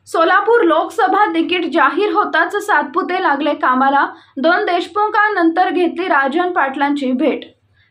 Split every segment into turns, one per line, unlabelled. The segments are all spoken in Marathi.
सोलापूर लोकसभा तिकीट जाहीर होताच सातपुते लागले कामाला। 2 देशमुखांनंतर घेतली राजन पाटलांची भेट।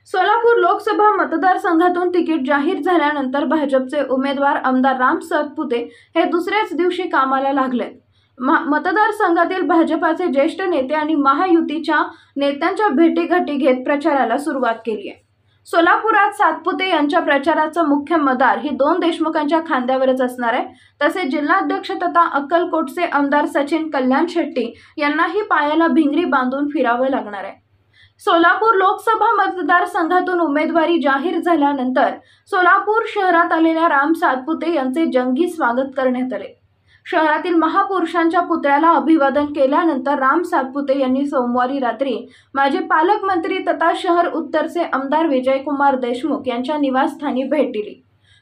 सोलापूर लोकसभा मतदारसंघातून तिकीट जाहीर झाल्यानंतर भाजपचे उमेदवार आमदार राम सातपुते हे दुसऱ्याच दिवशी कामाला लागले। मतदारसंघातील भाजपाचे ज्येष्ठ नेते आणि महायुतीच्या नेत्यांच्या भेटीगाठी घेत प्रचाराला सुरुवात केली आहे। सोलापुरात सातपुते यांच्या प्रचाराचा मुख्य मदार ही 2 देशमुखांच्या खांद्यावरच असणार आहे। तसेच जिल्हाध्यक्ष तथा अक्कलकोटचे आमदार सचिन कल्याण शेट्टी यांनाही पायाला भिंगरी बांधून फिरावे लागणार आहे। सोलापूर लोकसभा मतदारसंघातून उमेदवारी जाहीर झाल्यानंतर सोलापूर शहरात आलेल्या राम सातपुते यांचे जंगी स्वागत करण्यात आले। शहरातील महापुरुषांच्या पुतळ्याला अभिवादन केल्यानंतर राम सातपुते यांनी सोमवारी रात्री माजी पालकमंत्री तथा शहर उत्तरचे आमदार विजयकुमार देशमुख यांच्या निवासस्थानी भेट दिली।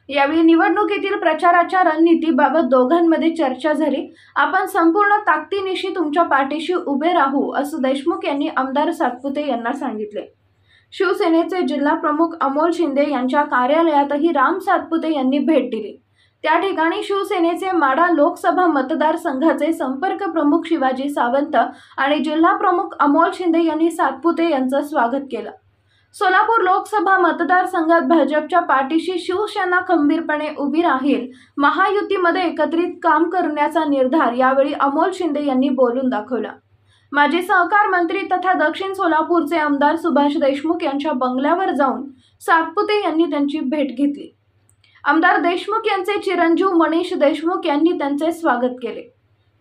यावेळी निवडणुकीतील प्रचाराच्या रणनीतीबाबत दोघांमध्ये चर्चा झाली। आपण संपूर्ण ताकदीनिशी तुमच्या पाठीशी उभे राहू असं देशमुख यांनी आमदार सातपुते यांना सांगितले। शिवसेनेचे जिल्हा प्रमुख अमोल शिंदे यांच्या कार्यालयातही राम सातपुते यांनी भेट दिली। त्या ठिकाणी शिवसेनेचे माढा लोकसभा मतदारसंघाचे संपर्क प्रमुख शिवाजी सावंत आणि जिल्हा प्रमुख अमोल शिंदे यांनी सातपुते यांचं स्वागत केलं। सोलापूर लोकसभा मतदारसंघात भाजपच्या पाठीशी शिवसेना खंबीरपणे उभी राहील, महायुतीमध्ये एकत्रित काम करण्याचा निर्धार यावेळी अमोल शिंदे यांनी बोलून दाखवला। माजी सहकार मंत्री तथा दक्षिण सोलापूरचे आमदार सुभाष देशमुख यांच्या बंगल्यावर जाऊन सातपुते यांनी त्यांची भेट घेतली। आमदार देशमुख यांचे चिरंजीव मनीष देशमुख यांनी त्यांचे स्वागत केले।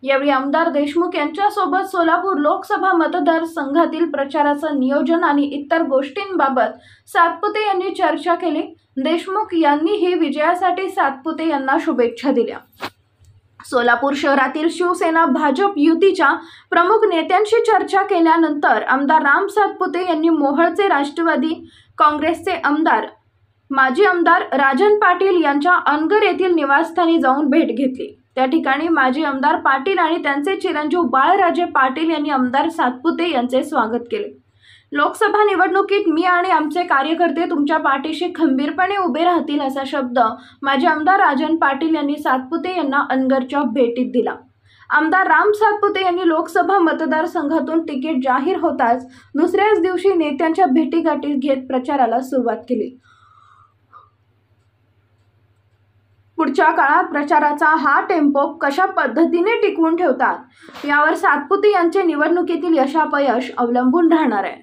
यावेळी आमदार देशमुख यांच्यासोबत सोलापूर लोकसभा मतदारसंघातील प्रचाराचं नियोजन आणि इतर गोष्टींबाबत सातपुते यांनी चर्चा केली। देशमुख यांनीही विजयासाठी सातपुते यांना शुभेच्छा दिल्या। सोलापूर शहरातील शिवसेना भाजप युतीच्या प्रमुख नेत्यांशी चर्चा केल्यानंतर आमदार राम सातपुते यांनी मोहोळचे राष्ट्रवादी काँग्रेसचे आमदार माजी आमदार राजन पाटील यांच्या अनगर येथील निवासस्थानी जाऊन भेट घेतली। त्या ठिकाणी माजी आमदार पाटील आणि त्यांचे चिरंजीव बाळराजे पाटील यांनी आमदार सातपुते यांचे स्वागत केले। लोकसभा निवडणुकीत मी आणि आमचे कार्यकर्ते तुमच्या पाठीशी खंबीरपणे उभे राहतील असा शब्द माजी आमदार राजन पाटील यांनी सातपुते यांना अनगरच्या भेटीत दिला। आमदार राम सातपुते यांनी लोकसभा मतदारसंघातून तिकीट जाहीर होताच दुसऱ्याच दिवशी नेत्यांच्या भेटीगाठी घेत प्रचाराला सुरुवात केली। पुढच्या काळात प्रचाराचा हा टेम्पो कशा पद्धतीने टिकवून ठेवतात यावर सातपुते यांचे निवडणुकीतील यशापयश अवलंबून राहणार आहे।